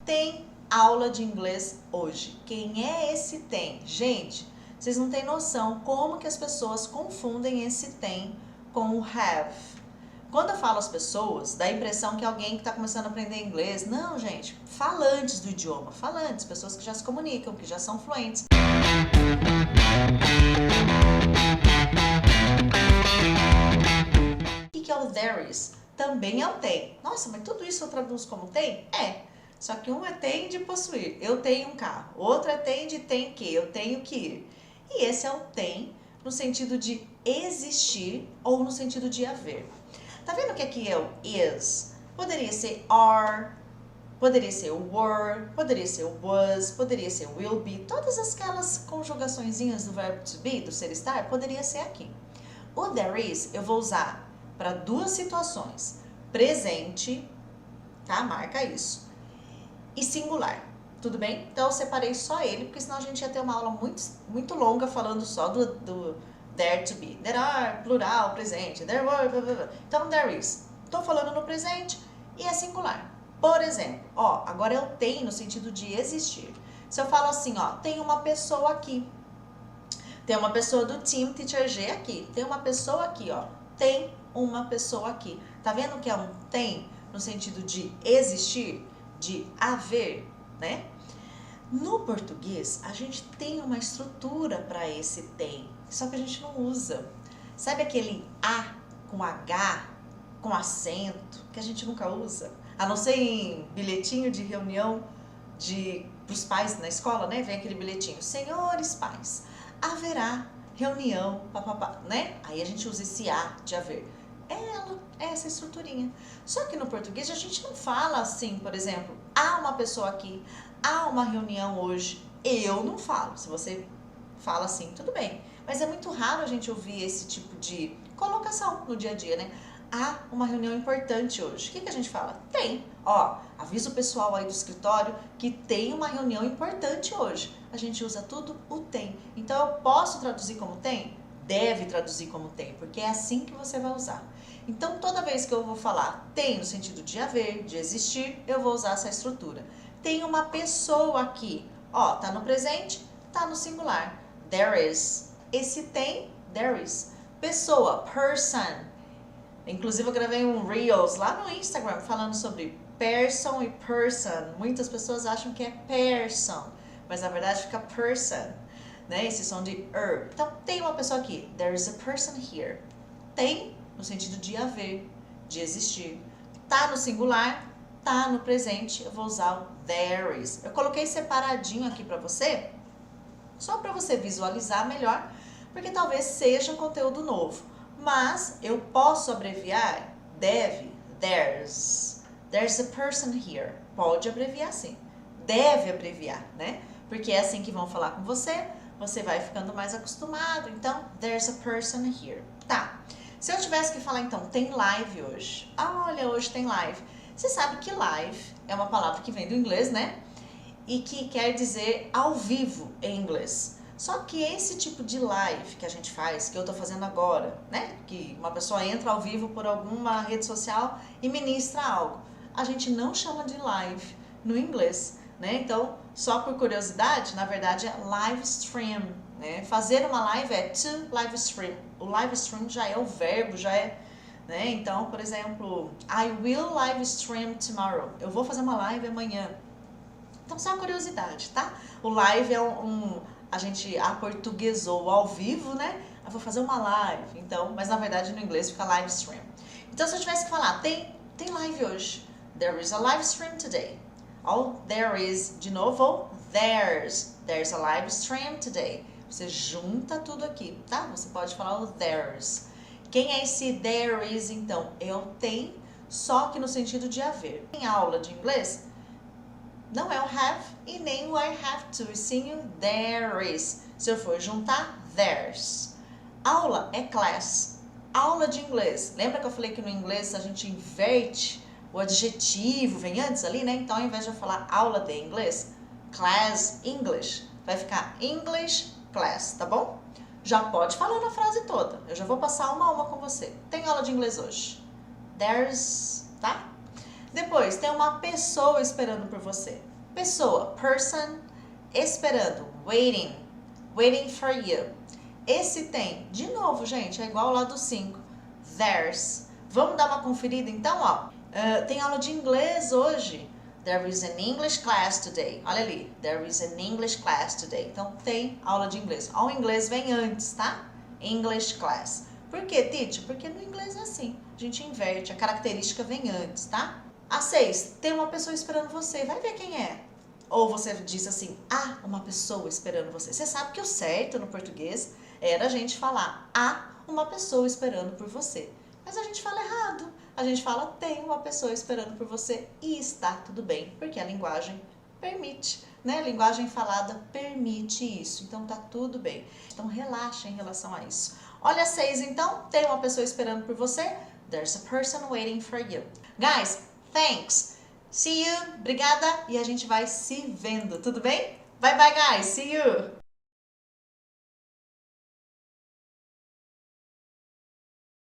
tem aula de inglês hoje. Quem é esse tem? Gente, vocês não têm noção como que as pessoas confundem esse tem com o have. Quando eu falo às pessoas, dá a impressão que alguém que está começando a aprender inglês. Não, gente, falantes do idioma, falantes, pessoas que já se comunicam, que já são fluentes. O que é o there is? Também é o tem. Nossa, mas tudo isso eu traduzo como tem? É. Só que um é tem de possuir. Eu tenho um carro. Outro é tem de tem que. Eu tenho que ir. E esse é o tem no sentido de existir ou no sentido de haver. Tá vendo que aqui é o is? Poderia ser are, poderia ser o were, poderia ser o was, poderia ser o will be. Todas aquelas conjugaçõezinhas do verbo to be, do ser estar, poderia ser aqui. O there is eu vou usar para duas situações. Presente, tá? Marca isso. E singular. Tudo bem? Então eu separei só ele, porque senão a gente ia ter uma aula muito longa falando só do there to be. There are, plural, presente. There were, blá, blá, blá. Então, there is. Estou falando no presente e é singular. Por exemplo, ó, agora eu tenho no sentido de existir. Se eu falo assim, ó, tem uma pessoa aqui. Tem uma pessoa do Team Teacher G aqui. Tem uma pessoa aqui, ó. Tem uma pessoa aqui. Tá vendo que é um tem no sentido de existir, de haver, né? No português, a gente tem uma estrutura para esse tem, só que a gente não usa. Sabe aquele A com H, com acento, que a gente nunca usa? A não ser em bilhetinho de reunião pros pais na escola, né? Vem aquele bilhetinho, senhores pais, haverá reunião, papapá, né? Aí a gente usa esse A de haver. É essa estruturinha. Só que no português a gente não fala assim, por exemplo, há uma pessoa aqui, há uma reunião hoje. Eu não falo. Se você fala assim, tudo bem. Mas é muito raro a gente ouvir esse tipo de colocação no dia a dia, né? Há uma reunião importante hoje. O que a gente fala? Tem. Ó, avisa o pessoal aí do escritório que tem uma reunião importante hoje. A gente usa tudo o tem. Então eu posso traduzir como tem? Deve traduzir como tem, porque é assim que você vai usar. Então, toda vez que eu vou falar tem no sentido de haver, de existir, eu vou usar essa estrutura. Tem uma pessoa aqui, ó, tá no presente, tá no singular. There is. Esse tem, there is. Pessoa, person. Inclusive, eu gravei um Reels lá no Instagram falando sobre person e person. Muitas pessoas acham que é person, mas na verdade fica person. Né? Esse som de Então, tem uma pessoa aqui. There is a person here. Tem no sentido de haver, de existir. Tá no singular, tá no presente. Eu vou usar o there is. Eu coloquei separadinho aqui pra você, só pra você visualizar melhor, porque talvez seja um conteúdo novo. Mas eu posso abreviar deve, there's. There's a person here. Pode abreviar sim. Deve abreviar, né? Porque é assim que vão falar com você. Você vai ficando mais acostumado. Então, there's a person here. Tá. Se eu tivesse que falar, então, tem live hoje. Ah, olha, hoje tem live. Você sabe que live é uma palavra que vem do inglês, né? E que quer dizer ao vivo em inglês. Só que esse tipo de live que a gente faz, que eu tô fazendo agora, né? Que uma pessoa entra ao vivo por alguma rede social e ministra algo. A gente não chama de live no inglês, né? Então, só por curiosidade, na verdade é live stream, né? Fazer uma live é to live stream. O live stream já é o verbo, já é, né? Então, por exemplo, I will live stream tomorrow. Eu vou fazer uma live amanhã. Então, só uma curiosidade, tá? O live é a gente aportuguesou ao vivo, né? Eu vou fazer uma live, então, mas na verdade no inglês fica live stream. Então, se eu tivesse que falar, tem live hoje. There is a live stream today. Oh, there is, de novo, there's a live stream today. Você junta tudo aqui, tá? Você pode falar o there's. Quem é esse there is, então? Eu tenho, só que no sentido de haver. Em aula de inglês, não é o have e nem o I have to, e sim o there is. Se eu for juntar, there's. Aula é class. Aula de inglês. Lembra que eu falei que no inglês a gente inverte o adjetivo, vem antes ali, né? Então, ao invés de eu falar aula de inglês, class English, vai ficar English class, tá bom? Já pode falar na frase toda. Eu já vou passar uma a uma com você. Tem aula de inglês hoje. There's, tá? Depois, tem uma pessoa esperando por você. Pessoa, person, esperando, waiting, waiting for you. Esse tem, de novo, gente, é igual lá do 5. There's. Vamos dar uma conferida então, ó. Tem aula de inglês hoje. There is an English class today. Olha ali, there is an English class today. Então tem aula de inglês. Ó, o inglês vem antes, tá? English class. Por quê, teacher? Porque no inglês é assim. A gente inverte, a característica vem antes, tá? A 6, tem uma pessoa esperando você. Vai ver quem é. Ou você diz assim, há uma pessoa esperando você. Você sabe que o certo no português era a gente falar, há uma pessoa esperando por você. Mas a gente fala errado. A gente fala, tem uma pessoa esperando por você e está tudo bem, porque a linguagem permite, né? A linguagem falada permite isso, então tá tudo bem. Então relaxa em relação a isso. Olha 6 então, tem uma pessoa esperando por você. There's a person waiting for you. Guys, thanks. See you, obrigada, e a gente vai se vendo, tudo bem? Bye bye guys, see you!